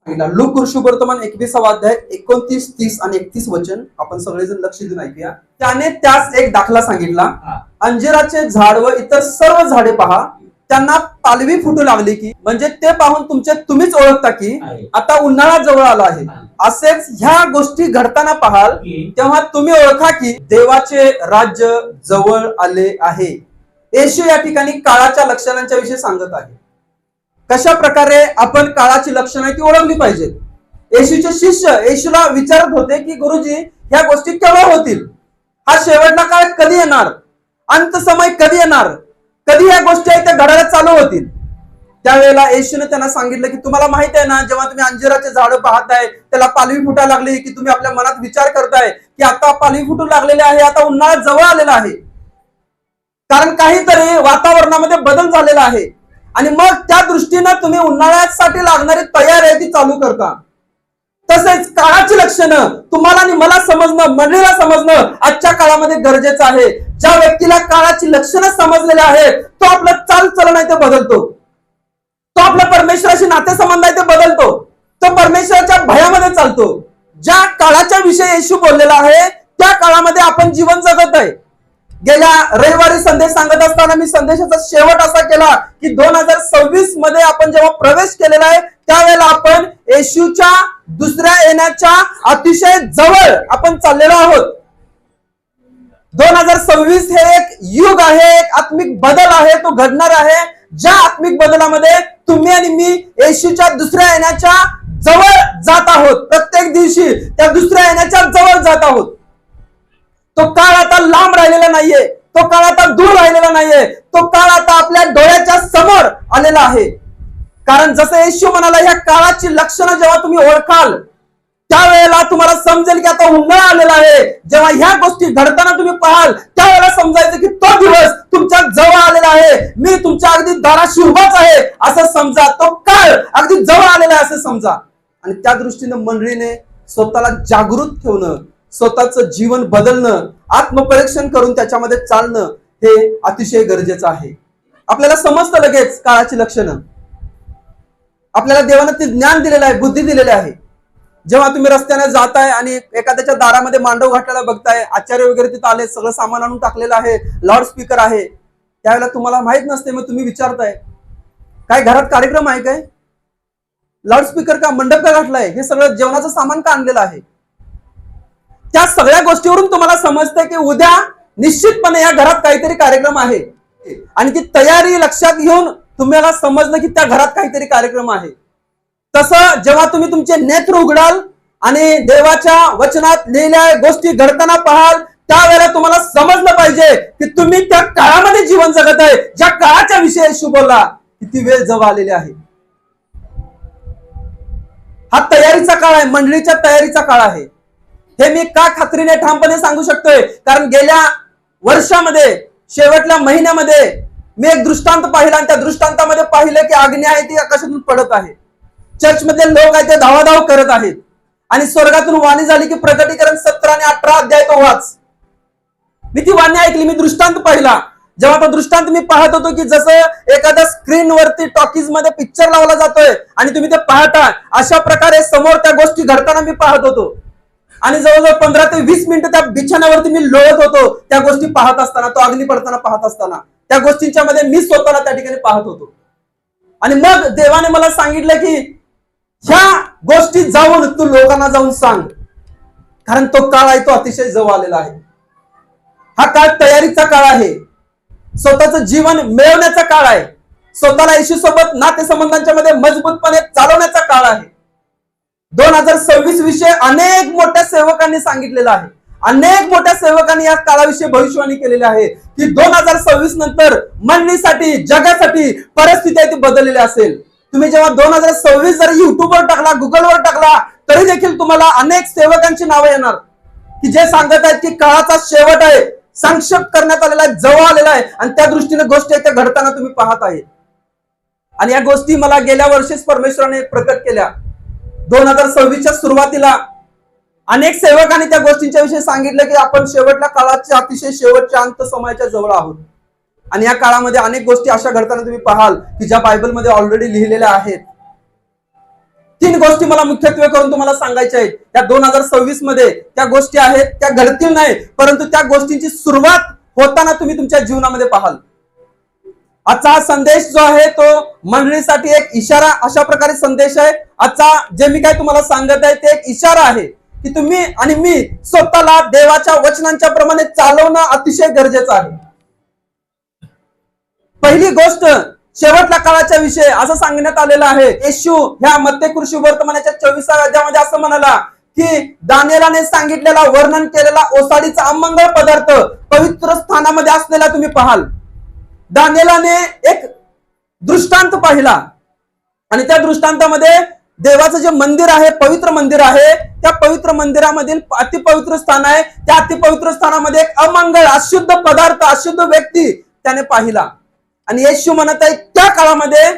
Look शुभवर्तमान 21वा अध्याय 29, 30 आणि 31 वचन आपण सगळेजण लक्ष देऊन ऐकूया. त्याने त्यास एक दाखला सांगितला. अंजिराचे झाड व इतर सर्व झाडे पहा, त्यांना पालवी फुटू लागली की, म्हणजे ते पाहून तुम्हीच ओळखता की आता उन्हाळा जवळ आला आहे. असेच ह्या गोष्टी घडताना पाहाल तेव्हा तुम्ही ओळखा की देवाचे राज्य जवळ आले आहे. येशू या ठिकाणी काळाच्या लक्षणांच्या विषयी सांगत आहे. कशा प्रकारे आपण काळाची लक्षणं ती ओळखली पाहिजेत. येशूचे शिष्य येशूला विचारत होते की गुरुजी, ह्या गोष्टी केव्हा होतील? हा शेवटला काळ कधी येणार? अंत समय कधी येणार? कधी ह्या गोष्टी आहेत त्या घडायला चालू होतील? त्यावेळेला येशूने त्यांना सांगितलं की तुम्हाला माहित आहे ना, जेव्हा तुम्ही अंजिराचे झाड पाहताय, त्याला पालवी फुटायला लागली की तुम्ही आपल्या मनात विचार करताय की आता पालवी फुटू लागलेली आहे, आता उन्हाळा जवळ आलेला आहे. कारण काहीतरी वातावरणामध्ये बदल झालेला आहे आणि मग त्या दृष्टीने तुम्ही उन्हाळ्यासाठी लागणारी तयारी आहे ती चालू करता. तसेच काळाची लक्षणं तुम्हाला आणि मला समजणं, मंडळीला समजणं आजच्या काळामध्ये गरजेचं आहे. ज्या व्यक्तीला काळाची लक्षणं समजलेली आहेत तो आपलं चालचलन आहे ते बदलतो, तो आपल्या परमेश्वराशी नातेसंबंध आहे ते बदलतो, तो परमेश्वराच्या भयामध्ये चालतो. ज्या काळाच्या विषयी येशू बोललेला आहे त्या काळामध्ये आपण जीवन जगत आहे. गेल्या रविवारी संदेश सांगत असताना मी संदेशाचा शेवट असा केला की 2026 मध्ये आपण जेव्हा प्रवेश केलेला आहे त्यावेळेला आपण येशूच्या दुसऱ्या येण्याच्या अतिशय जवळ आपण चाललेलो आहोत. 2026 हे एक युग आहे, एक आत्मिक बदल आहे, तो घडणार आहे. ज्या आत्मिक बदलामध्ये तुम्ही आणि मी येशूच्या दुसऱ्या येण्याच्या जवळ जात आहोत. प्रत्येक दिवशी त्या दुसऱ्या येण्याच्या जवळ जात आहोत. तो काळ आता लांब राहिलेला नाहीये, तो काळ आता दूर राहिलेला नाहीये, तो काळ आता आपल्या डोळ्याच्या समोर आलेला आहे. कारण जसं येशू म्हणाला, ह्या काळाची लक्षणं जेव्हा तुम्ही ओळखाल त्यावेळेला तुम्हाला समजेल की आता उन्हाळा आलेला आहे. जेव्हा ह्या गोष्टी घडताना तुम्ही पाहाल त्यावेळेला समजायचं की तो दिवस तुमच्या जवळ आलेला आहे. मी तुमच्या अगदी दाराशी उभाच आहे असं समजा, तो काळ अगदी जवळ आलेला आहे असं समजा. आणि त्या दृष्टीने मंडळीने स्वतःला जागृत ठेवणं, स्वतःचं जीवन बदलणं, आत्मपरीक्षण करून त्याच्यामध्ये चालणं हे अतिशय गरजेचं आहे. आपल्याला समजतं लगेच काळाची लक्षणं. आपल्याला देवानं ते ज्ञान दिलेलं आहे, बुद्धी दिलेली आहे. जेव्हा तुम्ही रस्त्याने जाताय आणि एखाद्याच्या दारामध्ये मांडव घातलेला बघताय, आचार्य वगैरे तिथं आले, सगळं सामान आणून टाकलेलं आहे, लाऊडस्पीकर आहे, त्यावेळेला तुम्हाला माहित नसते, मग तुम्ही विचारताय काय घरात कार्यक्रम आहे काय? लाऊडस्पीकर का, मंडप का घातलाय, हे सगळं जेवणाचं सामान का आणलेलं आहे? त्या सगळ्या गोष्टीवरून तुम्हाला समजतंय की उद्या निश्चितपणे या घरात काहीतरी कार्यक्रम आहे आणि ती तयारी लक्षात घेऊन तुम्हाला समजलं की त्या घरात काहीतरी कार्यक्रम आहे. तसं जेव्हा तुम्ही तुमचे नेत्र उघडाल आणि देवाच्या वचनात लिहिलेल्या गोष्टी घडताना पाहाल त्यावेळेला तुम्हाला समजलं पाहिजे की तुम्ही त्या काळामध्ये जीवन जगत आहे, ज्या काळाच्या विषयी येशू बोलला की ती वेळ जवळ आलेली आहे. हा तयारीचा काळ आहे, मंडळीच्या तयारीचा काळ आहे. हे मी का खात्रीने ठामपणे सांगू शकतोय? कारण गेल्या वर्षामध्ये शेवटल्या महिन्यामध्ये मी एक दृष्टांत पाहिला आणि त्या दृष्टांतामध्ये पाहिलं की अग्नी आहे ती आकाशातून पडत आहे. चर्चमधले लोक आहेत ते धावाधाव करत आहेत आणि स्वर्गातून वाणी झाली की प्रकटीकरण 17 आणि 18 अध्याय तो वाच. मी ती वाणी ऐकली, मी दृष्टांत पाहिला. जेव्हा तो दृष्टांत मी पाहत होतो की जसं एखाद्या स्क्रीनवरती टॉकीज मध्ये पिक्चर लावला जातोय आणि तुम्ही ते पाहता, अशा प्रकारे समोर त्या गोष्टी घडताना मी पाहत होतो. आणि जवळजवळ 15 ते 20 मिनिटं त्या बिछाण्यावरती मी लोळत होतो त्या गोष्टी पाहत असताना, तो अग्नी पडताना पाहत असताना. त्या गोष्टींच्या मध्ये मी स्वतःला त्या ठिकाणी पाहत होतो. आणि मग देवाने मला सांगितलं की ह्या गोष्टी जाऊन तू लोकांना जाऊन सांग, कारण तो काळ आहे तो अतिशय जवळ आलेला आहे. हा काळ तयारीचा काळ आहे, स्वतःचं जीवन मिळवण्याचा काळ आहे, स्वतःला येशू सोबत नातेसंबंधांच्या मध्ये मजबूतपणे चालवण्याचा काळ आहे. 2026 विषय अनेक मोठ्या सेवकांनी सांगितलेला आहे. अनेक मोठ्या सेवकांनी या काळाविषयी भविष्यवाणी केलेली आहे की 2026 नंतर मंडळीसाठी, जगासाठी परिस्थिती आहे ती बदललेली असेल. तुम्ही जेव्हा 2026 जर युट्यूबवर टाकला, गुगलवर टाकला, तरी देखील तुम्हाला अनेक सेवकांची नावे येणार की जे सांगत आहेत की काळाचा शेवट आहे, संक्षेप करण्यात आलेला आहे, जवळ आलेला आहे आणि त्या दृष्टीने गोष्टी त्या घडताना तुम्ही पाहत आहे. आणि या गोष्टी मला गेल्या वर्षीच परमेश्वराने प्रकट केल्या. 2026च्या सुरुवातीला अनेक सेवकांनी त्या गोष्टींच्या विषयी सांगितलं की आपण शेवटच्या काळाच्या अतिशय शेवटच्या अंत समयाच्या जवळ आहोत. आणि या काळामध्ये अनेक गोष्टी अशा घडताना तुम्ही पाहाल की ज्या बायबलमध्ये ऑलरेडी लिहिलेल्या आहेत. 3 गोष्टी मला मुख्यत्वे करून तुम्हाला सांगायच्या आहेत. त्या 2026 मध्ये त्या गोष्टी आहेत, त्या घडतील नाही, परंतु त्या गोष्टींची सुरुवात होताना तुम्ही तुमच्या जीवनामध्ये पाहाल. आजचा हा संदेश जो आहे तो मंडळीसाठी एक इशारा अशा प्रकारे संदेश आहे. आजचा जे मी काय तुम्हाला सांगत आहे ते एक इशारा आहे की तुम्ही आणि मी स्वतःला देवाच्या वचनांच्या प्रमाणे चालवणं अतिशय गरजेचं आहे. पहिली गोष्ट, शेवटच्या काळाच्या विषय असं सांगण्यात आलेलं आहे. येशू ह्या मत्ते कृषी वर्तमानाच्या 24व्या अध्यायामध्ये असं म्हणाला की दानिएलाने सांगितलेला, वर्णन केलेला ओसाडीचा अमंगळ पदार्थ पवित्र स्थानामध्ये असलेला तुम्ही पाहाल. दानिएलाने एक दृष्टांत पाहिला आणि त्या दृष्टांतामध्ये देवाचं जे मंदिर आहे, पवित्र मंदिर आहे, त्या पवित्र मंदिरामधील अतिपवित्र स्थान आहे. त्या अतिपवित्र स्थानामध्ये एक अमंगळ, अशुद्ध पदार्थ, अशुद्ध व्यक्ती त्याने पाहिला. आणि येशू म्हणत आहे त्या काळामध्ये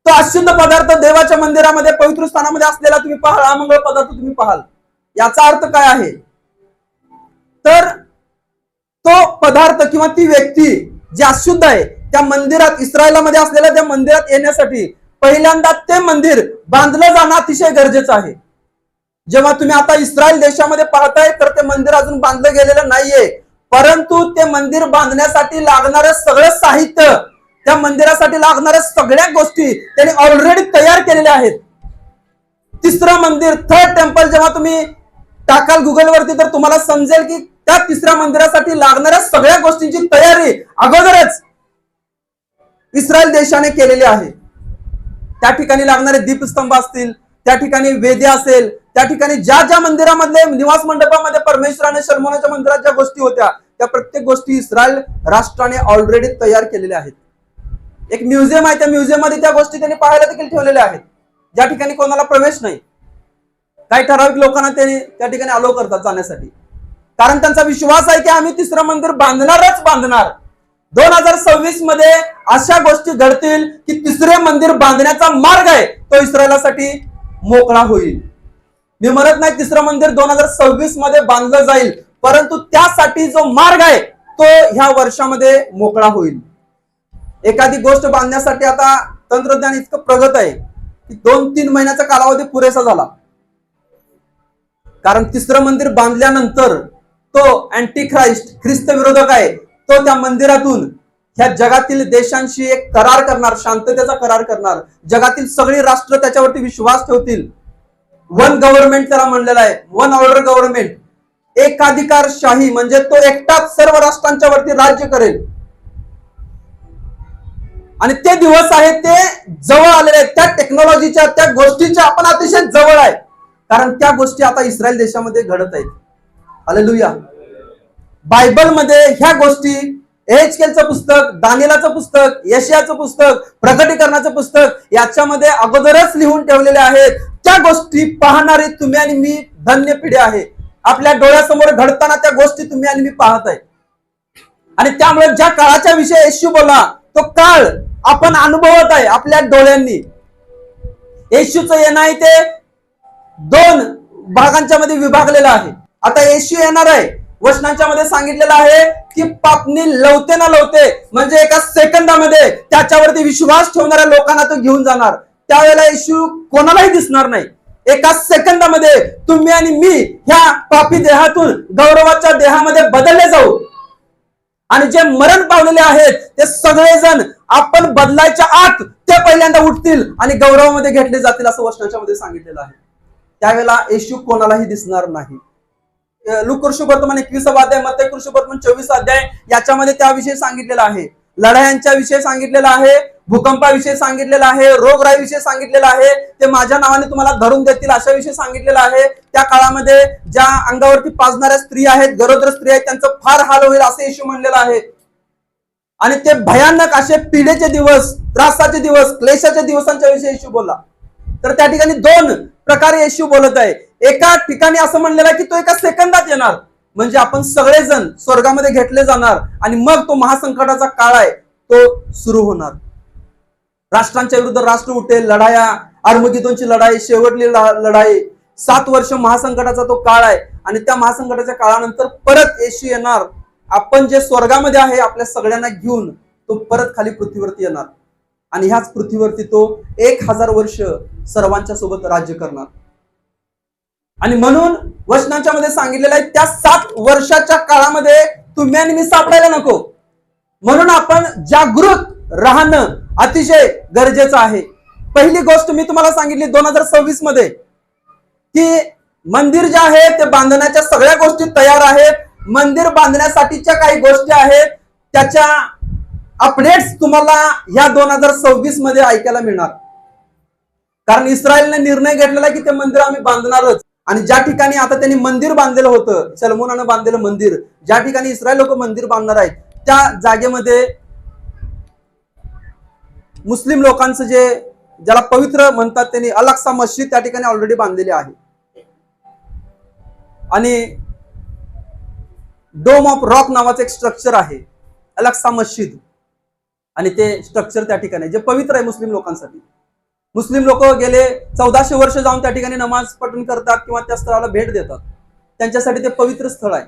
तो अशुद्ध पदार्थ देवाच्या मंदिरामध्ये, पवित्र स्थानामध्ये असलेला तुम्ही पाहाल, अमंगळ पदार्थ तुम्ही पाहाल. याचा अर्थ काय आहे? तर तो पदार्थ किंवा ती व्यक्ती जी अशुद्ध आहे, त्या मंदिरात, इस्रायलामध्ये असलेल्या त्या मंदिरात येण्यासाठी पहिल्यांदा ते मंदिर बांधलं जाणं अतिशय गरजेचं आहे. जेव्हा तुम्ही आता इस्रायल देशामध्ये पाहताय तर ते मंदिर अजून बांधलं गेलेलं नाहीये, परंतु ते मंदिर बांधण्यासाठी लागणारं सगळं साहित्य, त्या मंदिरासाठी लागणाऱ्या सगळ्या गोष्टी त्यांनी ऑलरेडी तयार केलेल्या आहेत. तिसरं मंदिर, थर्ड टेम्पल, जेव्हा तुम्ही टाकाल गुगलवरती तर तुम्हाला समजेल की त्या तिसऱ्या मंदिरासाठी लागणाऱ्या सगळ्या गोष्टींची तयारी अगोदरच इस्रायल देशाने केलेली आहे. त्या ठिकाणी लागणारे दीपस्तंभ असतील, त्या ठिकाणी वेदी असेल, त्या ठिकाणी ज्या ज्या मंदिरामधले निवास मंडपामध्ये परमेश्वराने शर्मोनाच्या मंदिरात ज्या गोष्टी होत्या त्या प्रत्येक गोष्टी इस्रायल राष्ट्राने ऑलरेडी तयार केलेल्या आहेत. एक म्युझियम आहे, त्या म्युझियम मध्ये त्या गोष्टी त्यांनी पाहायला देखील ठेवलेल्या आहेत, ज्या ठिकाणी कोणाला प्रवेश नाही. काही ठराविक लोकांना त्यांनी त्या ठिकाणी अलो करतात जाण्यासाठी, कारण त्यांचा विश्वास आहे की आम्ही तिसरं मंदिर बांधणारच बांधणार. 2026 मध्ये अशा गोष्टी घडतील की तिसरे मंदिर बांधण्याचा मार्ग आहे तो इस्रायलासाठी मोकळा होईल. मी म्हणत नाही तिसरं मंदिर 2026 मध्ये बांधलं जाईल, परंतु त्यासाठी जो मार्ग आहे तो ह्या वर्षामध्ये मोकळा होईल. एखादी गोष्ट बांधण्यासाठी आता तंत्रज्ञान इतकं प्रगत आहे की 2-3 महिन्याचा कालावधी पुरेसा झाला, कारण तिसरं मंदिर बांधल्यानंतर तो अँटी ख्रिस्त विरोधक आहे, तो त्या मंदिरातून ह्या जगातील देशांशी एक करार करणार, शांततेचा करार करणार. जगातील सगळी राष्ट्र त्याच्यावरती विश्वास ठेवतील. वन गव्हर्नमेंट त्याला म्हणलेलं आहे, वन ऑर्डर गव्हर्नमेंट, एकाधिकारशाही, म्हणजे तो एकटाच सर्व राष्ट्रांच्या वरती राज्य करेल. आणि ते दिवस आहेत ते जवळ आलेले आहेत. त्या टेक्नॉलॉजीच्या, त्या गोष्टीच्या आपण अतिशय जवळ आहे, कारण त्या गोष्टी आता इस्रायल देशामध्ये घडत आहेत. हालेलुया. बायबलमध्ये ह्या गोष्टी, एहेजकेलचं पुस्तक, दानिएलाचं पुस्तक, यशायाचं पुस्तक, प्रकटीकरणाचं पुस्तक, याच्यामध्ये अगोदरच लिहून ठेवलेले आहेत. त्या गोष्टी पाहणारी तुम्ही आणि मी धन्य पिढी आहे. आपल्या डोळ्यासमोर घडताना त्या गोष्टी तुम्ही आणि मी पाहत आहे. आणि त्यामुळे ज्या काळाच्या विषयी येशू बोलला तो काळ आपण अनुभवत आहे आपल्या डोळ्यांनी. येशूचं येणं आहे ते 2 भागांच्या मध्ये विभागलेलं आहे. आता येशू येणार आहे, वचनांच्या मध्ये सांगितलेलं आहे की पापणी लवते ना लवते, म्हणजे एका सेकंदामध्ये त्याच्यावरती विश्वास ठेवणाऱ्या लोकांना तो घेऊन जाणार. त्यावेळेला येशू कोणालाही दिसणार नाही. एका सेकंदामध्ये तुम्ही आणि मी ह्या पापी देहातून गौरवाच्या देहामध्ये बदलले जाऊ, आणि जे मरण पावलेले आहेत ते सगळेजण आपण बदलायच्या आत ते पहिल्यांदा उठतील आणि गौरवामध्ये घेतले जातील, असं वचनाच्या मध्ये सांगितलेलं आहे. त्यावेळेला येशू कोणालाही दिसणार नाही. लूका वर्तमान 21 अध्याय, मत्ते वर्तमान 24 अध्याय, याच्यामध्ये त्याविषयी सांगितलेलं आहे. लढायांच्या विषयी सांगितलेलं आहे, भूकंपाविषयी सांगितलेलं आहे, रोगराईविषयी सांगितलेलं आहे. ते माझ्या नावाने तुम्हाला धरून देतील अशा विषयी सांगितलेलं आहे. त्या काळामध्ये ज्या अंगावरती पाजणाऱ्या स्त्री आहेत, गरोदर स्त्री आहेत, त्यांचं फार हाल होईल असं येशू म्हणलेलं आहे. आणि ते भयानक असे पीडेचे दिवस, त्रासाचे दिवस, क्लेशाच्या दिवसांच्या विषयी येशू बोलला. तर त्या ठिकाणी 2 प्रकारे येशू बोलत आहे. एका ठिकाणी असं म्हणलेलं आहे की तो एका सेकंदात येणार, म्हणजे आपण सगळेजण स्वर्गामध्ये घेतले जाणार, आणि मग तो महासंकटाचा काळ आहे तो सुरू होणार. राष्ट्रांच्या विरुद्ध राष्ट्र उठेल, लढाया, आर्मगिदोनची लढाई, शेवटली लढाई, 7 वर्ष महासंकटाचा तो काळ आहे. आणि त्या महासंकटाच्या काळानंतर परत येशू येणार. आपण जे स्वर्गामध्ये आहे आपल्या सगळ्यांना घेऊन तो परत खाली पृथ्वीवरती येणार. आणि ह्याच पृथ्वीवरती तो 1000 वर्ष सर्वांच्या सोबत राज्य करणार. आणि म्हणून वचनाच्या मध्ये सांगितलेलं आहे त्या 7 वर्षाच्या काळामध्ये तुम्ही आणि मी सापडायला नको. म्हणून आपण जागृत राहणं अतिशय गरजेचं आहे. पहिली गोष्ट मी तुम्हाला सांगितली 2026 मध्ये की मंदिर जे आहे ते बांधण्याच्या सगळ्या गोष्टी तयार आहेत. मंदिर बांधण्यासाठीच्या काही गोष्टी आहेत त्याच्या अपडेट्स तुम्हाला या 2026 मध्ये ऐकायला मिळणार. कारण इस्रायलने निर्णय घेतलेला की ते मंदिर आम्ही बांधणारच. आणि ज्या ठिकाणी आता त्यांनी मंदिर बांधलेलं होतं, सलमोनानं बांधलेलं मंदिर, ज्या ठिकाणी इस्रायल लोक मंदिर बांधणार आहेत त्या जागेमध्ये मुस्लिम लोकांचं जे ज्याला पवित्र म्हणतात त्यांनी अल अक्सा मस्जिद त्या ठिकाणी ऑलरेडी बांधलेली आहे. आणि डोम ऑफ रॉक नावाचं एक स्ट्रक्चर आहे अल अक्सा मस्जिद. आणि ते स्ट्रक्चर त्या ठिकाणी जे पवित्र आहे मुस्लिम लोकांसाठी. मुस्लिम लोक गेले 1400 वर्ष जाऊन त्या ठिकाणी नमाज पठण करतात किंवा त्या स्थळाला भेट देतात. त्यांच्यासाठी ते पवित्र स्थळ आहे.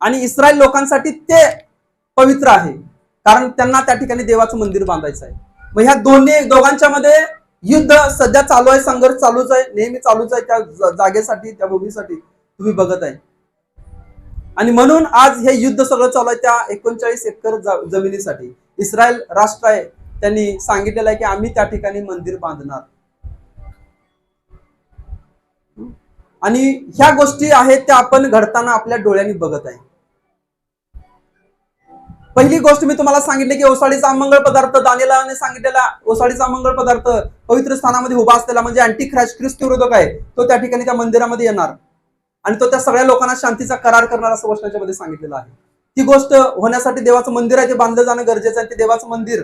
आणि इस्रायल लोकांसाठी ते पवित्र आहे कारण त्यांना त्या ठिकाणी देवाचं मंदिर बांधायचं आहे. मग ह्या दोघांच्या मध्ये युद्ध सध्या चालू आहे, संघर्ष चालूच आहे, नेहमी चालूच आहे त्या जागेसाठी, त्या भूमीसाठी तुम्ही बघत आहे. आणि म्हणून आज हे युद्ध सगळं चालू आहे त्या 39 एकर जमिनीसाठी. इस्रायल राष्ट्र आहे त्यांनी सांगितलेलं आहे की आम्ही त्या ठिकाणी मंदिर बांधणार. आणि ह्या गोष्टी आहेत त्या आपण घडताना आपल्या डोळ्यांनी बघत आहे. पहिली गोष्ट मी तुम्हाला सांगितली की ओसाडीचा अमंगळ पदार्थ, दानिएलाने सांगितलेला ओसाडीचा अमंगळ पदार्थ पवित्र स्थानामध्ये उभा असलेला म्हणजे अँटी ख्रिस्त विरोधक आहे, तो त्या ठिकाणी त्या मंदिरामध्ये येणार आणि तो त्या सगळ्या लोकांना शांतीचा करार करणार असं वचनाच्या मध्ये सांगितलेलं आहे. ती गोष्ट होण्यासाठी देवाचं मंदिर आहे ते बांधलं जाणं गरजेचं आहे. ते देवाचं मंदिर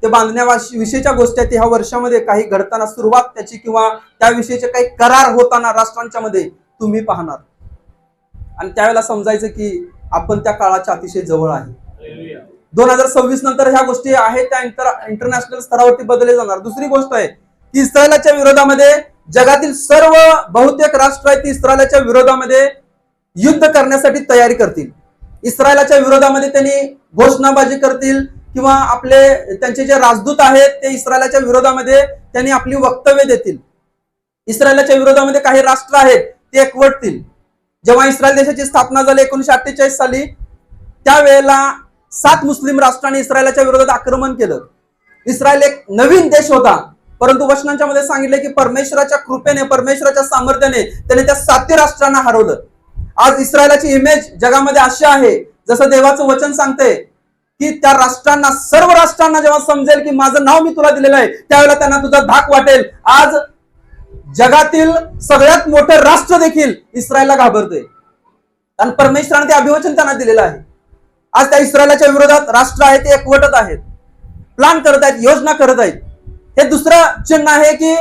ते बांधण्याविषयीच्या गोष्टी आहेत ह्या वर्षामध्ये काही घडताना सुरुवात त्याची किंवा त्याविषयीचे काही करार होताना राष्ट्रांच्या मध्ये तुम्ही पाहणार. आणि त्यावेळेला समजायचं की आपण त्या काळाच्या अतिशय जवळ आहे. 2026 नंतर ह्या गोष्टी आहेत त्या इंटरनॅशनल स्तरावरती बदलले जाणार. दुसरी गोष्ट आहे की इस्रायलाच्या विरोधामध्ये जगातील सर्व बहुतेक राष्ट्र आहेत ती इस्रायलाच्या विरोधामध्ये युद्ध करण्यासाठी तयारी करतील. इस्रायलाच्या विरोधामध्ये त्यांनी घोषणाबाजी करतील किंवा आपले त्यांचे जे राजदूत आहेत ते इस्रायलाच्या विरोधामध्ये त्यांनी आपली वक्तव्य देतील. इस्रायलाच्या विरोधामध्ये काही राष्ट्र आहेत ते एकवटतील. जेव्हा इस्रायल देशाची स्थापना झाली 1948 साली त्यावेळेला 7 मुस्लिम राष्ट्रांनी इस्रायलाच्या विरोधात आक्रमण केलं. इस्रायल एक नवीन देश होता परंतु वचनांच्या मध्ये सांगितलं की परमेश्वराच्या कृपेने परमेश्वराच्या सामर्थ्याने त्याने त्या 7 राष्ट्रांना हरवलं. आज इस्रायलाची इमेज जगामध्ये अशी आहे जसं देवाचं वचन सांगते की त्या राष्ट्रांना सर्व राष्ट्रांना जेव्हा समजेल की माझं नाव मी तुला दिलेलं आहे त्यावेळेला त्यांना तुझा धाक वाटेल. आज जगातील सगळ्यात मोठं राष्ट्र देखील इस्रायलला घाबरते कारण परमेश्वराने ते अभिवचन त्यांना दिलेलं आहे. आज त्या इस्रायलाच्या विरोधात राष्ट्र आहेत ते एकवटत आहेत, प्लान करत आहेत, योजना करत आहेत. हे दुसरं चिन्ह आहे की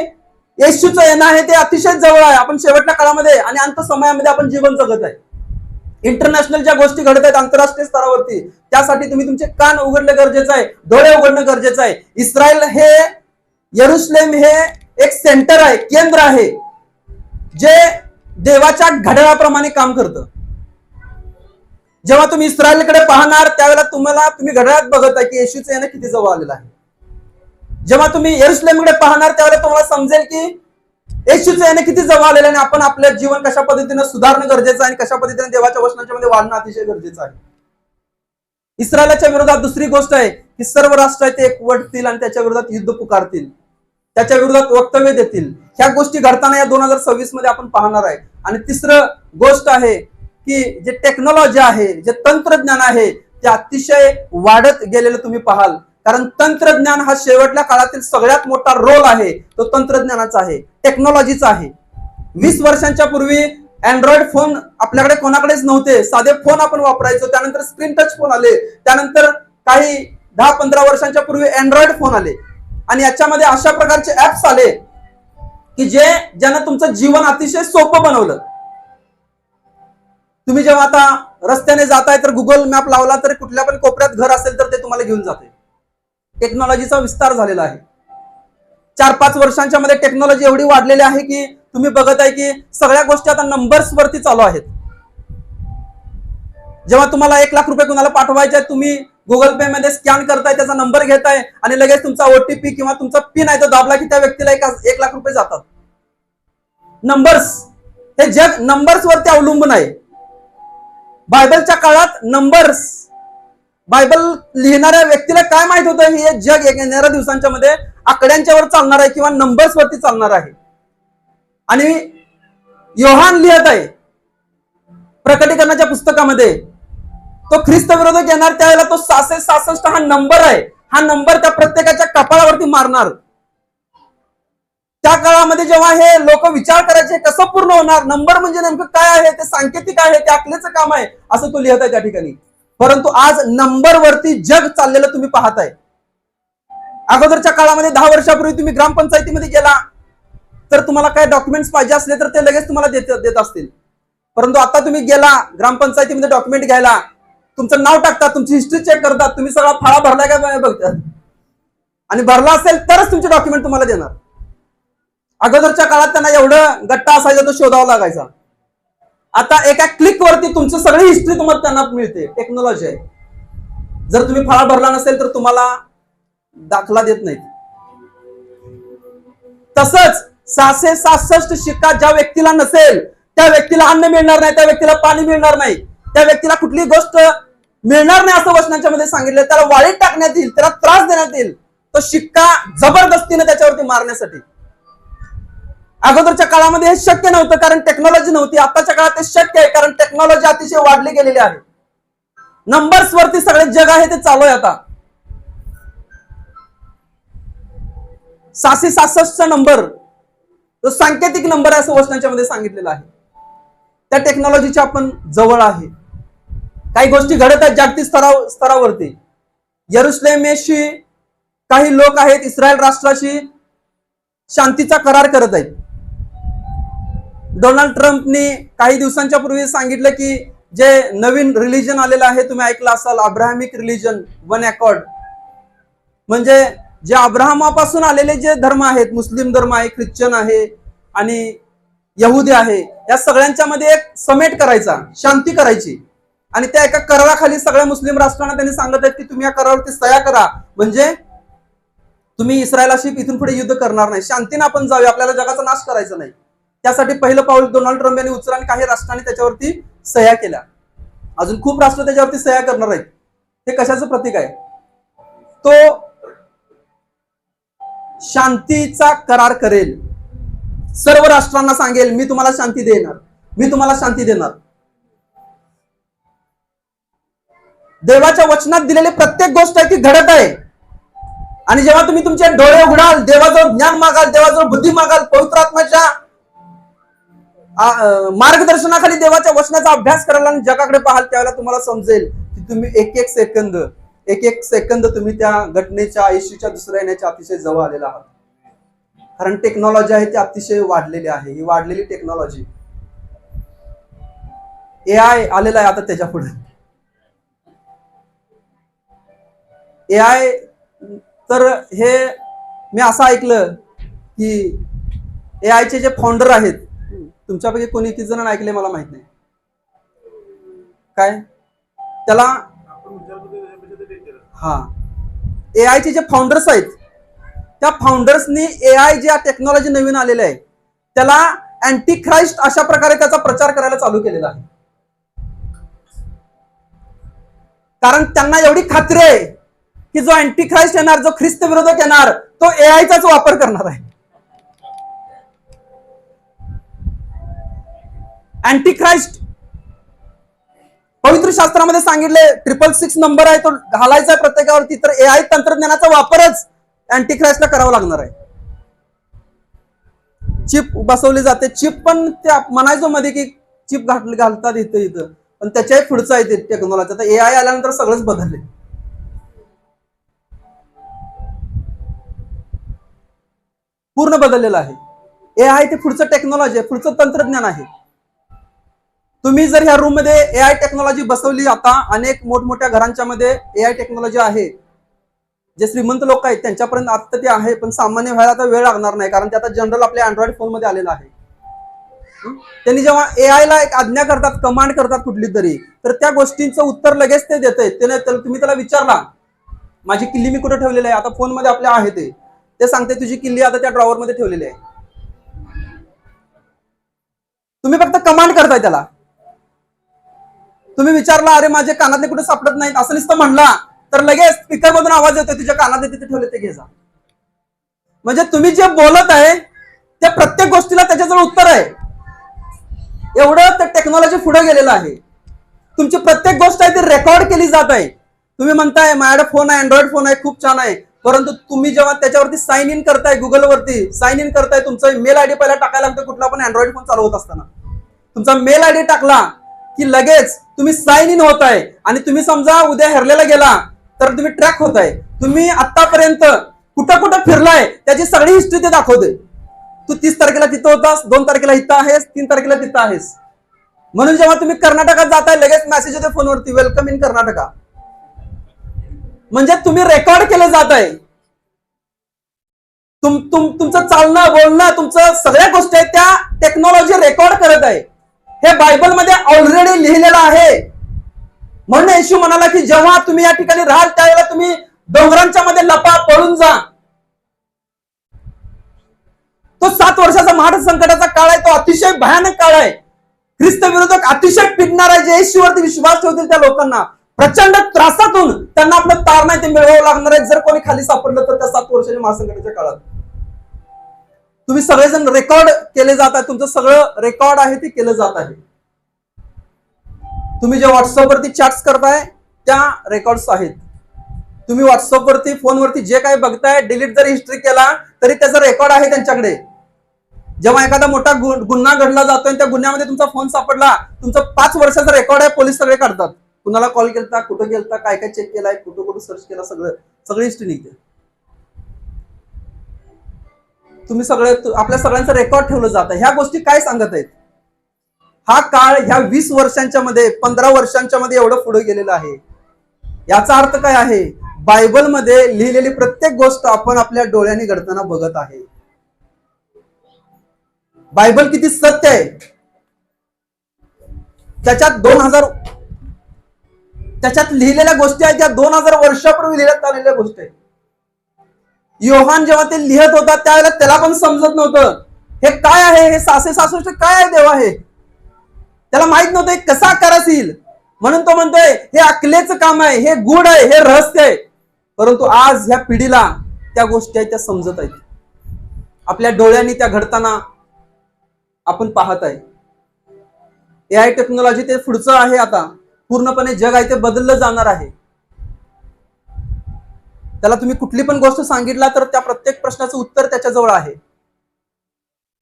येशूचं येणं आहे ते अतिशय जवळ आहे. आपण शेवटच्या काळामध्ये आणि अंत समयामध्ये आपण जीवन जगत आहे. इंटरनॅशनल ज्या गोष्टी घडत आहेत आंतरराष्ट्रीय स्तरावरती त्यासाठी तुम्ही तुमचे कान उघडणे गरजेचं आहे, डोळे उघडणं गरजेचं आहे. इस्रायल हे यरुशलेम हे एक सेंटर आहे, केंद्र आहे जे देवाच्या घड्याळाप्रमाणे काम करतं. जेव्हा तुम्ही इस्रायलकडे पाहणार त्यावेळेला तुम्ही घड्याळात बघत आहे की येशूचं येणं किती जवळ आलेलं आहे. जेव्हा तुम्ही यरुशलेमकडे पाहणार त्यावेळेला तुम्हाला समजेल की येशूचं येणं किती जवळ आलेलं आहे आणि आपण आपलं जीवन कशा पद्धतीने सुधारणं गरजेचं आहे आणि कशा पद्धतीने देवाच्या वचनाच्या मध्ये वाढणं अतिशय गरजेचं आहे. इस्रायलाच्या विरोधात दुसरी गोष्ट आहे की सर्व राष्ट्र आहेत ते एकवटतील आणि त्याच्या विरोधात युद्ध पुकारतील, त्याच्या विरोधात वक्तव्य देतील. ह्या गोष्टी घडताना या 2026 मध्ये आपण पाहणार आहे. आणि तिसरं गोष्ट आहे की जे टेक्नॉलॉजी आहे, जे तंत्रज्ञान आहे ते अतिशय वाढत गेलेलं तुम्ही पाहाल. कारण तंत्रज्ञान हा शेवटल्या काळातील सगळ्यात मोठा रोल आहे तो तंत्रज्ञानाचा आहे, टेक्नॉलॉजीचा आहे. 20 वर्षांच्या पूर्वी अँड्रॉइड फोन आपल्याकडे कोणाकडेच नव्हते. साधे फोन आपण वापरायचो, त्यानंतर स्क्रीन टच फोन आले, त्यानंतर काही 10-15 वर्षांच्या पूर्वी अँड्रॉइड फोन आले आणि याच्यामध्ये अशा प्रकारचे ऍप्स आले की ज्यानं तुमचं जीवन अतिशय सोपं बनवलं. तुम्ही जेव्हा आता रस्त्याने जाताय तर गुगल मॅप लावला तर कुठल्या पण कोपऱ्यात घर असेल तर ते तुम्हाला घेऊन जाते. टेक्नॉलॉजीचा विस्तार झालेला आहे. 4-5 वर्षांच्या मध्ये टेक्नॉलॉजी एवढी वाढलेली आहे की तुम्ही बघत आहे की सगळ्या गोष्टी आता नंबर्स वरती चालू आहेत. जेव्हा तुम्हाला 1 लाख रुपये कुणाला पाठवायचे तुम्ही गुगल पे मध्ये स्कॅन करताय, त्याचा नंबर घेताय आणि लगेच तुमचा ओटीपी किंवा तुमचा पिन आहे तो दाबला की त्या व्यक्तीला 1 लाख रुपये जातात. नंबर्स, हे जग नंबर्स वरती अवलंबून आहे. बायबलच्या काळात नंबर्स, बायबल लिहिणाऱ्या व्यक्तीला काय माहित होतं हे जग येणाऱ्या दिवसांच्या मध्ये आकड्यांच्या वर चालणार आहे किंवा नंबर्स वरती चालणार आहे. आणि योहान लिहत आहे प्रकटीकरणाच्या पुस्तकामध्ये, तो ख्रिस्त विरोधक येणार त्यावेळेला तो 666 हा नंबर आहे. हा नंबर त्या प्रत्येकाच्या कपाळावरती मारणार. त्या काळामध्ये जेव्हा हे लोक विचार करायचे कसं पूर्ण होणार, नंबर म्हणजे नेमकं काय आहे, ते सांकेतिक आहे, ते आकलेचं काम आहे, असं तो लिहत आहे त्या ठिकाणी. परंतु आज नंबर वरती जग चाललेलं तुम्ही पाहताय. अगोदरच्या काळामध्ये 10 वर्षापूर्वी तुम्ही ग्रामपंचायतीमध्ये गेला तर तुम्हाला काय डॉक्युमेंट्स पाहिजे असले तर ते लगेच तुम्हाला देत असतील. परंतु आता तुम्ही गेला ग्रामपंचायतीमध्ये डॉक्युमेंट घ्यायला, तुमचं नाव टाकतात, तुमची हिस्ट्री चेक करतात, तुम्ही सगळा फाळा भरलाय काय बघतात आणि भरला असेल तरच तुमचे डॉक्युमेंट तुम्हाला देणार. अगोदरच्या काळात त्यांना एवढं गट्टा असायचा तो शोधावा लागायचा. आता एका क्लिक वरती तुमची सगळी हिस्ट्री तुम्हाला त्यांना मिळते. टेक्नॉलॉजी आहे. जर तुम्ही फाळा भरला नसेल तर तुम्हाला दाखला देत नाहीत. तसंच 666 शिक्का ज्या व्यक्तीला नसेल त्या व्यक्तीला अन्न मिळणार नाही, त्या व्यक्तीला पाणी मिळणार नाही, त्या व्यक्तीला कुठली गोष्ट मिळणार नाही असं वचनांच्या मध्ये सांगितलं. त्याला वाळीत टाकण्यात येईल, त्याला त्रास देण्यात येईल, तो शिक्का जबरदस्तीने त्याच्यावरती मारण्यासाठी. अगोदरच्या काळामध्ये हे शक्य नव्हतं कारण टेक्नॉलॉजी नव्हती. आताच्या काळात ते शक्य आहे कारण टेक्नॉलॉजी अतिशय वाढली गेलेली आहे. नंबर्स वरती सगळे जग आहे ते चालू आहे. आता 666 नंबर तो सांकेतिक नंबर आहे असं वचनांच्या मध्ये सांगितलेलं आहे. त्या टेक्नॉलॉजीच्या आपण जवळ आहे. काही गोष्टी घडत आहेत जागतिक स्तरावरती. यरुशलेमशी काही लोक आहेत इस्रायल राष्ट्राशी शांतीचा करार करत आहेत. डोनाल्ड ट्रम्पनी काही दिवसांच्या पूर्वी सांगितलं की जे नवीन रिलीजन आलेलं आहे, तुम्ही ऐकलं असाल, अब्राहमिक रिलीजन, वन अकॉर्ड, म्हणजे जे अब्राहमापासून आलेले जे धर्म आहेत, मुस्लिम धर्म आहे, ख्रिश्चन आहे आणि यहुदी आहे, या सगळ्यांच्या मध्ये एक समेट करायचा, शांती करायची. आणि त्या एका कराराखाली सगळ्या मुस्लिम राष्ट्रांना त्यांनी सांगत आहेत की तुम्ही या करारावरती सह्या करा, म्हणजे तुम्ही इस्रायलाशी इथून पुढे युद्ध करणार नाही, शांतीने आपण जाऊया, आपल्याला जगाचा नाश करायचा नाही. त्यासाठी पहिलं पाऊल डोनाल्ड ट्रम्प यांनी उचललं आणि काही राष्ट्रांनी त्याच्यावरती सह्या केल्या. अजून खूप राष्ट्र त्याच्यावरती सह्या करणार आहेत. हे कशाचं प्रतीक आहे? तो शांतीचा करार करेल. सर्व राष्ट्रांना सांगेल मी तुम्हाला शांती देणार, मी तुम्हाला शांती देणार. देवाच्या वचनात दिलेली प्रत्येक गोष्ट आहे ती घडत आहे. आणि जेव्हा तुम्ही तुमचे डोळे उघडाल, देवाजवळ ज्ञान मागाल, देवाजवळ बुद्धी मागाल, पवित्र आत्म्याच्या मार्गदर्शनाखाली देवाच्या वचनाचा अभ्यास कराल आणि जगाकडे पाहाल, त्यावेळेला तुम्हाला समजेल की तुम्ही एक एक सेकंद तुम्ही त्या घटनेच्या, येशूच्या दुसऱ्या येण्याच्या अतिशय जवळ आलेला आहात. कारण टेक्नॉलॉजी आहे ती अतिशय वाढलेली आहे. ही वाढलेली टेक्नॉलॉजी, AI आलेला आहे आता त्याच्या पुढे. AI तर हे मी असं ऐकलं की AIचे जे फाउंडर आहेत, तुमच्यापैकी कोणी किती जण ऐकले मला माहित नाही, काय त्याला, हा, AIचे जे फाउंडर्स आहेत त्या फाउंडर्सनी AI जे टेक्नॉलॉजी नवीन आलेलं आहे त्याला अँटी ख्राइस्ट अशा प्रकारे त्याचा प्रचार करायला चालू केलेला आहे. कारण त्यांना एवढी खात्री आहे की जो अँटी ख्राइस्ट येणार, जो ख्रिस्त विरोधक येणार, तो AIचाच वापर करणार आहे. अँटी ख्राइस्ट पवित्र शास्त्रामध्ये सांगितले 666 नंबर आहे, तो घालायचा आहे प्रत्येकावरती. तर AI तंत्रज्ञानाचा वापरच अँटी ख्राइस्टला करावा लागणार आहे. चिप बसवली जाते. चिप पण त्या म्हणायचो मध्ये की चिप घालतात इथं, पण त्याच्याही पुढचं आहे ते टेक्नॉलॉजी. आता AI आल्यानंतर सगळंच बदलले. पूर्ण बदललेलं आहे. AI ते पुढचं टेक्नॉलॉजी आहे, पुढचं तंत्रज्ञान आहे. तुम्ही जर ह्या रूम मध्ये AI टेक्नॉलॉजी बसवली, आता अनेक मोठमोठ्या घरांच्या मध्ये AI टेक्नॉलॉजी आहे. जे श्रीमंत लोक आहेत त्यांच्यापर्यंत आता ते आहे, पण सामान्य व्हायला आता वेळ लागणार नाही, कारण ते आता जनरल आपल्या अँड्रॉइड फोन मध्ये आलेलं आहे. त्यांनी जेव्हा AI ला एक आज्ञा करतात, कमांड करतात कुठली तरी, तर त्या गोष्टींचं उत्तर लगेच ते देते. तुम्ही त्याला विचारला माझी किल्ली मी कुठे ठेवलेली आहे, आता फोन मध्ये आपल्या आहे ते सांगते तुझी किल्ली आता त्या ड्रॉवर मध्ये ठेवलेली आहे. तुम्ही फक्त कमांड करताय त्याला. तुम्ही विचारला अरे माझे कानातले कुठे सापडत नाहीत असं नुसतं म्हणला तर लगेच स्पीकर मधून आवाज येतो तुझ्या कानातले तिथे ठेवले ते घे जा. म्हणजे तुम्ही जे बोलत आहे त्या प्रत्येक गोष्टीला त्याच्याजवळ उत्तर आहे. एवढं ते टेक्नॉलॉजी पुढे गेलेलं आहे. तुमची प्रत्येक गोष्ट आहे ती रेकॉर्ड केली जात आहे. तुम्ही म्हणताय माझ्याकडे फोन आहे, अँड्रॉइड फोन आहे, खूप छान आहे, परंतु तुम्ही जेव्हा त्याच्यावरती साइन इन करताय, गुगलवरती साइन इन करताय, तुमचा मेल आयडी पहिला टाकायला लागतो. कुठला पण अँड्रॉइड फोन चालवत असताना तुमचा मेल आयडी टाकला की लगेच तुम्ही साइन इन होताय. आणि तुम्ही समजा उद्या हरलेला गेला तर तुम्ही ट्रॅक होताय. तुम्ही आतापर्यंत कुठं कुठं फिरलाय त्याची सगळी हिस्ट्री ते दाखवते. तू 30 तारखेला तिथं होतास, 2 तारखेला इथं आहेस, 3 तारखेला तिथं आहेस. म्हणून जेव्हा तुम्ही कर्नाटकात जाताय लगेच मेसेज येतो फोनवरती वेलकम इन कर्नाटका. म्हणजे तुम्ही रेकॉर्ड केले जात आहे. तुमचं चालणं बोलणं तुमचं सगळ्या गोष्टी आहेत त्या टेक्नॉलॉजी रेकॉर्ड करत आहे. हे बायबल मध्ये ऑलरेडी लिहिलेलं आहे. म्हणून येशू म्हणाला की जेव्हा तुम्ही या ठिकाणी राहाल त्यावेळेला तुम्ही डोंगरांच्या मध्ये लपा, पळून जा. तो 7 वर्षाचा महाड संकटाचा काळ आहे. तो अतिशय भयानक काळ आहे. ख्रिस्त विरोधक अतिशय पिडणार आहे. जे येशूवरती विश्वास ठेवतील त्या लोकांना प्रचंड त्रासातून त्यांना आपलं तार नाही ते मिळवावं लागणार आहे. जर कोणी खाली सापडलं तर त्या 7 वर्षाच्या महासंकटाच्या काळात तुम्ही सगळेजण रेकॉर्ड केले जात आहे. तुमचं सगळं रेकॉर्ड आहे ते केलं जात आहे. तुम्ही जे व्हॉट्सअपवरती चॅट्स करताय त्या रेकॉर्ड्स आहेत. तुम्ही व्हॉट्सअपवरती फोनवरती जे काही बघताय डिलीट जरी हिस्ट्री केला तरी त्याचा रेकॉर्ड आहे त्यांच्याकडे. जेव्हा एखादा मोठा गुन्हा घडला जातोय त्या गुन्ह्यामध्ये तुमचा फोन सापडला, तुमचं 5 वर्षाचा रेकॉर्ड आहे. पोलीस सगळे काढतात. कुणाला कॉल केलता, कुठं गेलता, काय काय चेक केलाय, कुठं कुठं सर्च केला, सगळी हिस्ट्री निघते. तुम्ही आपल्या सगळ्यांचं रेकॉर्ड ठेवलं जातं. ह्या गोष्टी काय सांगत आहेत? हा काळ ह्या 20 वर्षांच्या मध्ये 15 वर्षांच्या मध्ये एवढं पुढे गेलेलं आहे. याचा अर्थ काय आहे? बायबलमध्ये लिहिलेली प्रत्येक गोष्ट आपण आपल्या डोळ्यांनी घडताना बघत आहे. बायबल किती सत्य आहे. त्याच्यात लिहिलेल्या गोष्टी आहेत त्या 2000 वर्षापूर्वी लिहिण्यात आलेल्या गोष्टी आहेत. योहान जेव्हा ते लिहत होता त्यावेळेला त्याला पण समजत नव्हतं हे काय आहे, हे 666 काय आहे देवा, हे त्याला माहित नव्हतं कसा आकार असेल. म्हणून तो म्हणतोय हे अकलेचं काम आहे, हे गुढ आहे, हे रहस्य आहे. परंतु आज ह्या पिढीला त्या गोष्टी आहेत त्या समजत आहेत. आपल्या डोळ्यांनी त्या घडताना आपण पाहत आहे. एआय टेक्नॉलॉजी ते पुढचं आहे. आता पूर्णपणे जग आहे ते बदललं जाणार आहे. त्याला तुम्ही कुठली पण गोष्ट सांगितला तर त्या प्रत्येक प्रश्नाचं उत्तर त्याच्याजवळ आहे.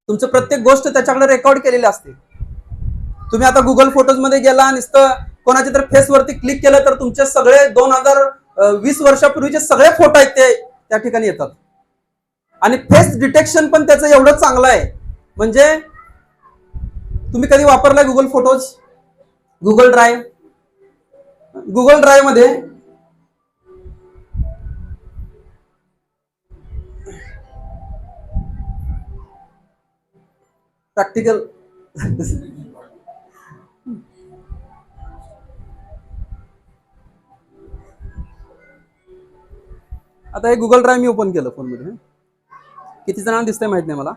तुमचं प्रत्येक गोष्ट त्याच्याकडे रेकॉर्ड केलेली असते. तुम्ही आता गुगल फोटोज मध्ये गेला, नुसतं कोणाच्या तर फेस वरती क्लिक केलं तर तुमचे सगळे 2020 वर्षापूर्वीचे सगळे फोटो आहेत ते त्या ठिकाणी येतात. आणि फेस डिटेक्शन पण त्याचं एवढं चांगलं आहे. म्हणजे तुम्ही कधी वापरलाय Google photos, Google drive? Google drive मध्ये प्रॅक्टिकल आता हे गुगल ड्राईव्ह मी ओपन केलं फोन मध्ये. किती जणांना दिसतंय माहित नाही मला.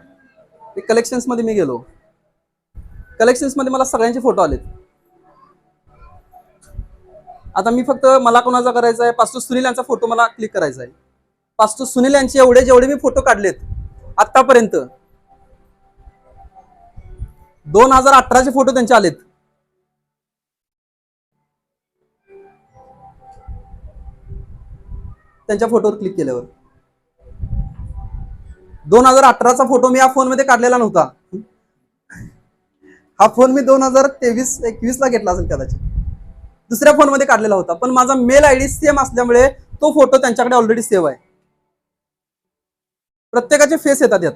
ते कलेक्शन्स मध्ये मी गेलो. कलेक्शन्स मध्ये मला सगळ्यांचे फोटो आलेत. आता मी फक्त मला कोणाचा करायचा आहे, पास्टर सुनील यांचा फोटो मला क्लिक करायचा आहे. पास्टर सुनील यांचे जेवढे मी फोटो काढलेत आतापर्यंत 2018चे फोटो त्यांचे आलेत. त्यांच्या फोटोवर क्लिक केल्यावर 2018चा फोटो मी या फोन मध्ये काढलेला नव्हता. हा फोन मी 2023-21 ला घेतला असेल कदाचित. दुसऱ्या फोन मध्ये काढलेला होता. पण माझा मेल आयडी सेम असल्यामुळे तो फोटो त्यांच्याकडे ऑलरेडी सेव्ह आहे. प्रत्येकाचे फेस येतात यात.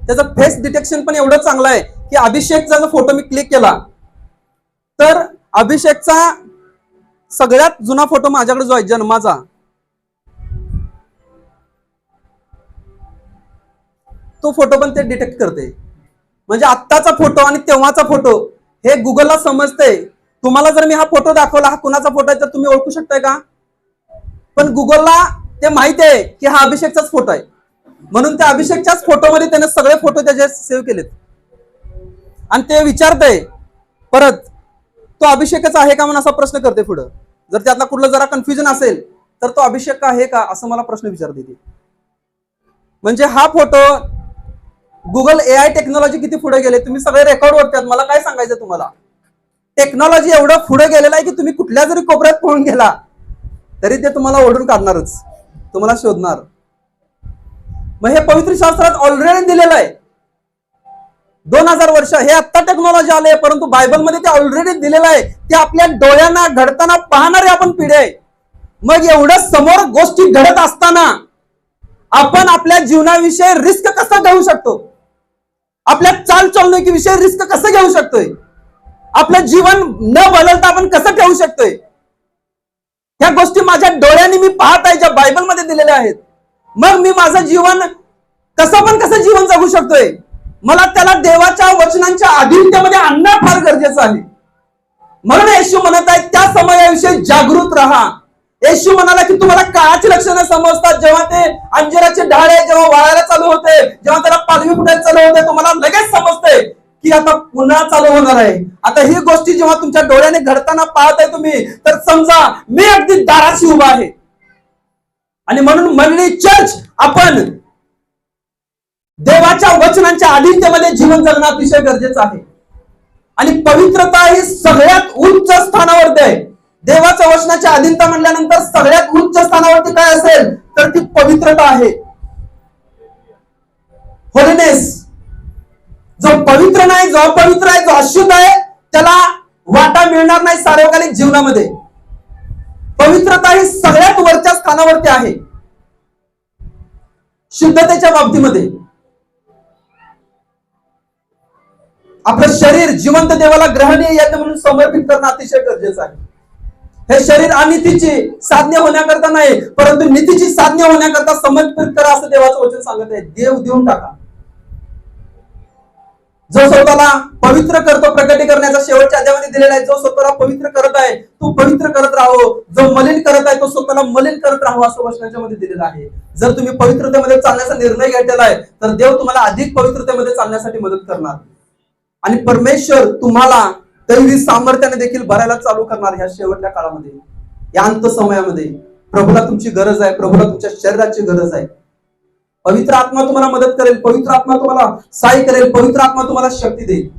त्याचं फेस डिटेक्शन पण एवढं चांगलं आहे की अभिषेकचा जर फोटो मी क्लिक केला तर अभिषेकचा सगळ्यात जुना फोटो माझ्याकडे जो आहे जन्माचा, तो फोटो पण ते डिटेक्ट करते. म्हणजे आत्ताचा फोटो आणि तेव्हाचा फोटो हे गुगलला समजते. तुम्हाला जर मी हा फोटो दाखवला, हा कुणाचा फोटो आहे तर तुम्ही ओळखू शकताय का? पण गुगलला ते माहिती आहे की हा अभिषेकचाच फोटो आहे, म्हणून त्या अभिषेकच्याच फोटोमध्ये त्याने सगळे फोटो त्याचे सेव्ह केलेत. आणि ते विचारतंय परत तो अभिषेकच आहे का म्हणून असा प्रश्न करते पुढं. जर त्यातला कुठलं जरा कन्फ्युजन असेल तर तो अभिषेक आहे का असं मला प्रश्न विचारते ती. म्हणजे हा फोटो गुगल AI टेक्नॉलॉजी किती पुढे गेले तुम्ही सगळे रेकॉर्ड करतात. मला काय सांगायचं तुम्हाला, टेक्नॉलॉजी एवढं पुढे गेलेलं आहे की तुम्ही कुठल्या जरी कोपऱ्यात पळून गेला तरी ते तुम्हाला ओढून काढणारच, तुम्हाला शोधणार. मग हे पवित्र शास्त्रात ऑलरेडी दिलेलं आहे. 2000 वर्ष हे आत्ता टेक्नॉलॉजी आले, परंतु बायबलमध्ये ते ऑलरेडी दिलेलं आहे. ते आपल्या डोळ्यांना घडताना पाहणारे आपण पिढी आहे. मग एवढं समोर गोष्टी घडत असताना आपण आपल्या जीवनाविषयी रिस्क कसं घेऊ शकतो? आपल्या चालचलणुकीविषयी रिस्क कसं घेऊ शकतोय? आपलं जीवन न बदलता आपण कसं ठेवू शकतोय? ह्या गोष्टी माझ्या डोळ्यांनी मी पाहत आहे, ज्या बायबलमध्ये दिलेल्या आहेत. मग मी माझं जीवन कसं जीवन जगू शकतोय? मला त्याला देवाच्या वचनांच्या अधीनतेमध्ये आणणं फार गरजेचं आहे. म्हणून येशू म्हणत आहे त्या समयाविषयी जागृत राहा. येशू म्हणाला की तुम्हाला काळाची लक्षणं समजतात. जेव्हा ते अंजिराचे ढाळे जेव्हा वाळायला चालू होते, जेव्हा त्याला पालवी फुटायला चालू होते, तुम्हाला लगेच समजते की आता पुन्हा चालू होणार आहे. आता ही गोष्टी जेव्हा तुमच्या डोळ्याने घडताना पाहताय तुम्ही, तर समजा मी अगदी दाराशी उभा आहे. आणि म्हणून मंडळी चर्च आपण देवाच्या वचनांच्या अधीनतेमध्ये जीवन जगणं अतिशय गरजेचं आहे. आणि पवित्रता ही सगळ्यात उच्च स्थानावरती आहे. देवाच्या वचनाच्या अधीनता म्हणल्यानंतर सगळ्यात उच्च स्थानावरती काय असेल तर ती पवित्रता आहे. होलीनेस. जो पवित्र नाही, जो अपवित्र आहे, जो अशुद्ध आहे, त्याला वाटा मिळणार नाही सार्वकालिक जीवनामध्ये. पवित्रता ही सगळ्यात वरच्या स्थानावरती आहे शुद्धतेच्या बाबतीमध्ये. आपलं शरीर जिवंत देवाला ग्रहणीय यज्ञ म्हणून समर्पित करणं अतिशय गरजेचं आहे. हे शरीर अनितीची साधने होण्याकरता नाही, परंतु नीतीची साधने होण्याकरता समर्पित करा असं देवाचं वचन सांगत आहे. देव देऊन टाका. जो स्वतःला पवित्र करतो, प्रकटी करण्याचा शेवटच्या अध्यायामध्ये दिलेला आहे. जो स्वतःला पवित्र करत आहे तो पवित्र करत राहो, जो मलिन करत आहे तो स्वतःला मलिन करत राहो असं वचनाच्या मध्ये दिलेलं आहे. जर तुम्ही पवित्रतेमध्ये चालण्याचा निर्णय घेतलेला आहे तर देव तुम्हाला अधिक पवित्रतेमध्ये चालण्यासाठी मदत करणार. आणि परमेश्वर तुम्हाला दैवी सामर्थ्याने देखील भरायला चालू करणार. ह्या शेवटच्या काळामध्ये, या अंत समयामध्ये प्रभूला तुमची गरज आहे. प्रभूला तुमच्या शरीराची गरज आहे. पवित्र आत्मा तुम्हाला मदत करेल, पवित्र आत्मा तुम्हाला सहाय्य करेल, पवित्र आत्मा तुम्हाला शक्ती देईल.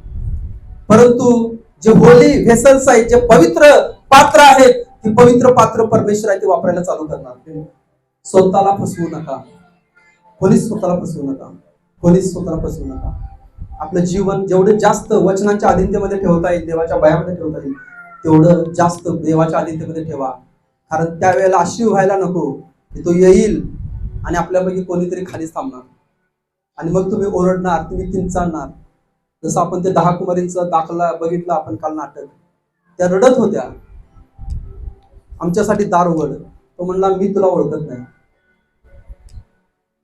परंतु जे होली व्हेसल्स आहेत, जे पवित्र पात्र आहेत, ती पवित्र पात्र परमेश्वर आहे ते वापरायला चालू करणार. स्वतःला फसवू नका. कोणीच स्वतःला फसवू नका. कोणीच स्वतःला फसवू नका. आपलं जीवन जेवढं जास्त वचनांच्या अधीनतेमध्ये ठेवता येईल, देवाच्या भयामध्ये ठेवता येईल, तेवढं जास्त देवाच्या अधीनतेमध्ये ठेवा. कारण त्यावेळेला अशी व्हायला नको की तो येईल आणि आपल्यापैकी कोणीतरी खाली थांबणार आणि मग तुम्ही ओरडणार, तुम्ही किंचाळणार. जसं आपण ते 10 कुमारींचा दाखला बघितला आपण काल नाटक, त्या रडत होत्या, आमच्यासाठी दार उघड. तो म्हणला मी तुला ओळखत नाही.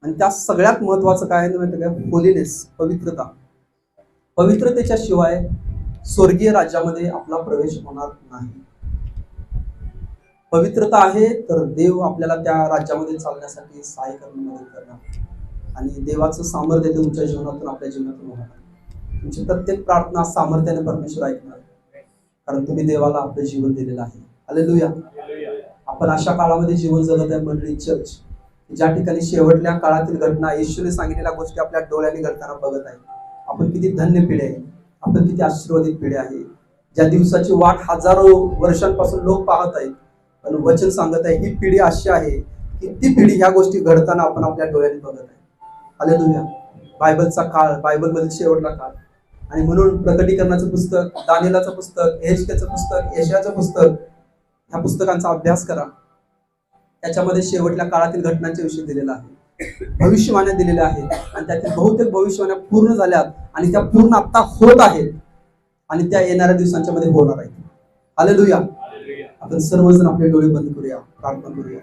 आणि त्या सगळ्यात महत्वाचं काय आहे माहिती काय? होलीनेस, पवित्रता. पवित्रतेच्या शिवाय स्वर्गीय राज्यामध्ये आपला प्रवेश होणार नाही. पवित्रता आहे तर देव आपल्याला त्या राज्यामध्ये चालण्यासाठी सहाय्य करणं, मदत करणार. आणि देवाचं सामर्थ्य तुमच्या जीवनातून, आपल्या जीवनातून होणार. तुमची प्रत्येक प्रार्थना सामर्थ्याने परमेश्वर ऐकणार, कारण तुम्ही देवाला आपलं जीवन दिलेलं आहे. हालेलुया. आपण अशा काळामध्ये जीवन जगत आहे मंडळी चर्च, ज्या ठिकाणी शेवटल्या काळातील घटना, येशूने सांगितलेल्या गोष्टी आपल्या डोळ्यांनी घडताना बघत आहे. आपण किती धन्य पिढी आहे, आपण किती आशीर्वादित पिढी आहे, ज्या दिवसाची वाट हजारो वर्षांपासून लोक पाहत आहेत. पण वचन सांगत आहे ही पिढी अशी आहे की ती पिढी ह्या गोष्टी घडताना आपण आपल्या डोळ्यांनी बघत आहे. हालेलुया. बायबलचा काळ, बायबलमधील शेवटला काळ. आणि म्हणून प्रकटीकरणाचं पुस्तक, दानिएलाचं पुस्तक, एहेजकेलचं पुस्तक, यशायाचं पुस्तक, ह्या पुस्तकांचा अभ्यास करा. त्याच्यामध्ये शेवटल्या काळातील घटनांच्या विषयी दिलेला आहे, भविष्यवाण्या दिलेल्या आहेत. आणि त्यातील बहुतेक भविष्यवाण्या पूर्ण झाल्यात आणि त्या पूर्ण आता होत आहेत आणि त्या येणाऱ्या दिवसांच्या मध्ये होणार आहेत. हालेलुया. आपण सर्वजण आपले डोळे बंद करूया, प्रार्थना करूया.